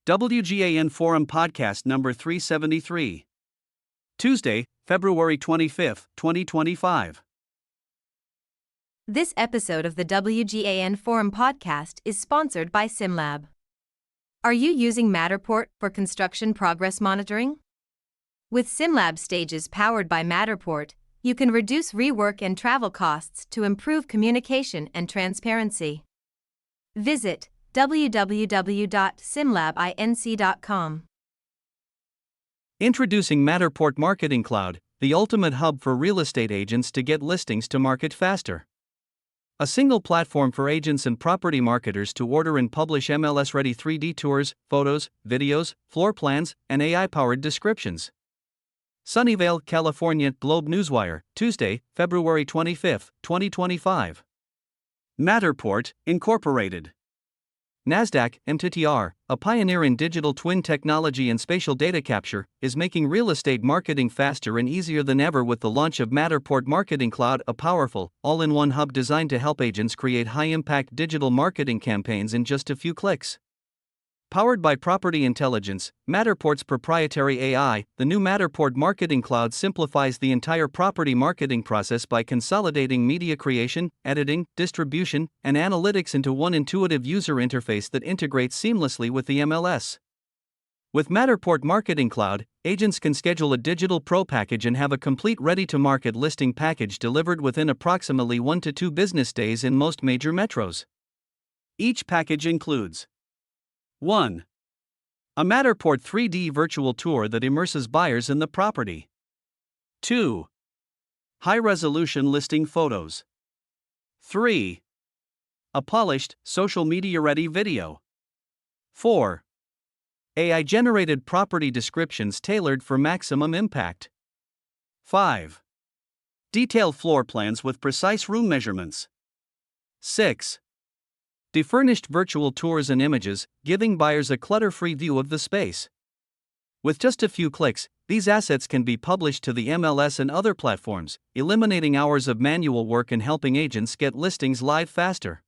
WGAN Forum Podcast number 373. Tuesday, February 25, 2025. This episode of the WGAN Forum Podcast is sponsored by SimLab. Are you using Matterport for construction progress monitoring? With SimLab stages powered by Matterport, you can reduce rework and travel costs to improve communication and transparency. Visit www.simlabinc.com. Introducing Matterport Marketing Cloud, the ultimate hub for real estate agents to get listings to market faster. A single platform for agents and property marketers to order and publish MLS-ready 3D tours, photos, videos, floor plans, and AI-powered descriptions. Sunnyvale, California, Globe Newswire, Tuesday, February 25, 2025. Matterport, Incorporated. Nasdaq, MTTR, a pioneer in digital twin technology and spatial data capture, is making real estate marketing faster and easier than ever with the launch of Matterport Marketing Cloud, a powerful, all-in-one hub designed to help agents create high-impact digital marketing campaigns in just a few clicks. Powered by property intelligence, Matterport's proprietary AI, the new Matterport Marketing Cloud simplifies the entire property marketing process by consolidating media creation, editing, distribution, and analytics into one intuitive user interface that integrates seamlessly with the MLS. With Matterport Marketing Cloud, agents can schedule a digital pro package and have a complete ready-to-market listing package delivered within approximately 1 to 2 business days in most major metros. Each package includes 1. A Matterport 3D virtual tour that immerses buyers in the property. 2. High-resolution listing photos. 3. A polished, social media-ready video. 4. AI-generated property descriptions tailored for maximum impact. 5. Detailed floor plans with precise room measurements. 6. Furnished virtual tours and images, giving buyers a clutter-free view of the space. With just a few clicks, these assets can be published to the MLS and other platforms, eliminating hours of manual work and helping agents get listings live faster.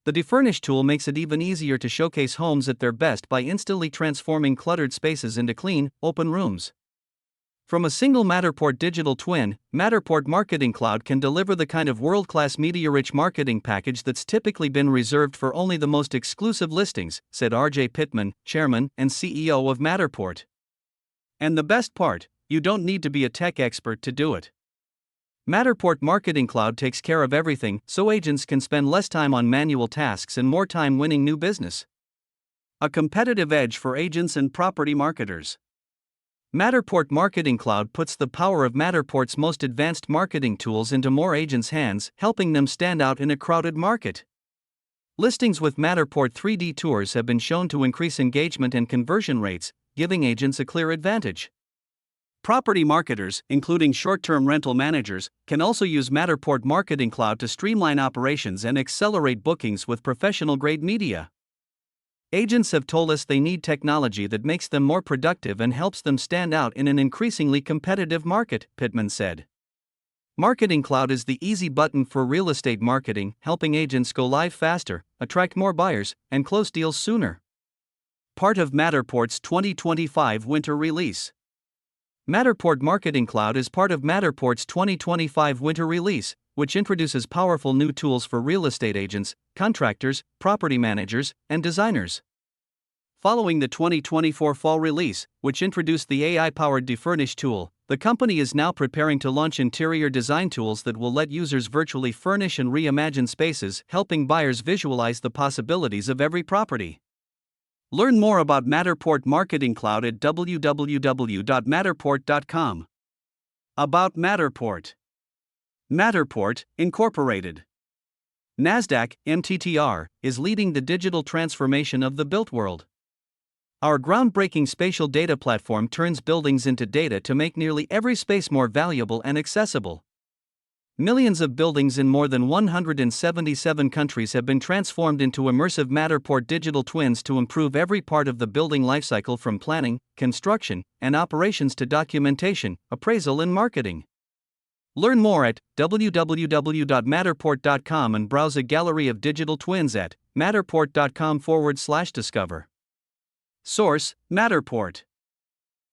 The Defurnish tool makes it even easier to showcase homes at their best by instantly transforming cluttered spaces into clean, open rooms. From a single Matterport digital twin, Matterport Marketing Cloud can deliver the kind of world-class media-rich marketing package that's typically been reserved for only the most exclusive listings, said R.J. Pittman, chairman and CEO of Matterport. And the best part, you don't need to be a tech expert to do it. Matterport Marketing Cloud takes care of everything, so agents can spend less time on manual tasks and more time winning new business. A competitive edge for agents and property marketers. Matterport Marketing Cloud puts the power of Matterport's most advanced marketing tools into more agents' hands, helping them stand out in a crowded market. Listings with Matterport 3D tours have been shown to increase engagement and conversion rates, giving agents a clear advantage. Property marketers, including short-term rental managers, can also use Matterport Marketing Cloud to streamline operations and accelerate bookings with professional-grade media. Agents have told us they need technology that makes them more productive and helps them stand out in an increasingly competitive market, Pittman said. Marketing Cloud is the easy button for real estate marketing, helping agents go live faster, attract more buyers, and close deals sooner. Part of Matterport's 2025 winter release. Matterport Marketing Cloud is part of Matterport's 2025 winter release, which introduces powerful new tools for real estate agents, contractors, property managers, and designers. Following the 2024 fall release, which introduced the AI-powered Defurnish tool, the company is now preparing to launch interior design tools that will let users virtually furnish and reimagine spaces, helping buyers visualize the possibilities of every property. Learn more about Matterport Marketing Cloud at www.matterport.com. About Matterport. Matterport, Incorporated. Nasdaq, MTTR, is leading the digital transformation of the built world. Our groundbreaking spatial data platform turns buildings into data to make nearly every space more valuable and accessible. Millions of buildings in more than 177 countries have been transformed into immersive Matterport digital twins to improve every part of the building lifecycle from planning, construction, and operations to documentation, appraisal, and marketing. Learn more at www.matterport.com and browse a gallery of digital twins at matterport.com/discover. Source: Matterport.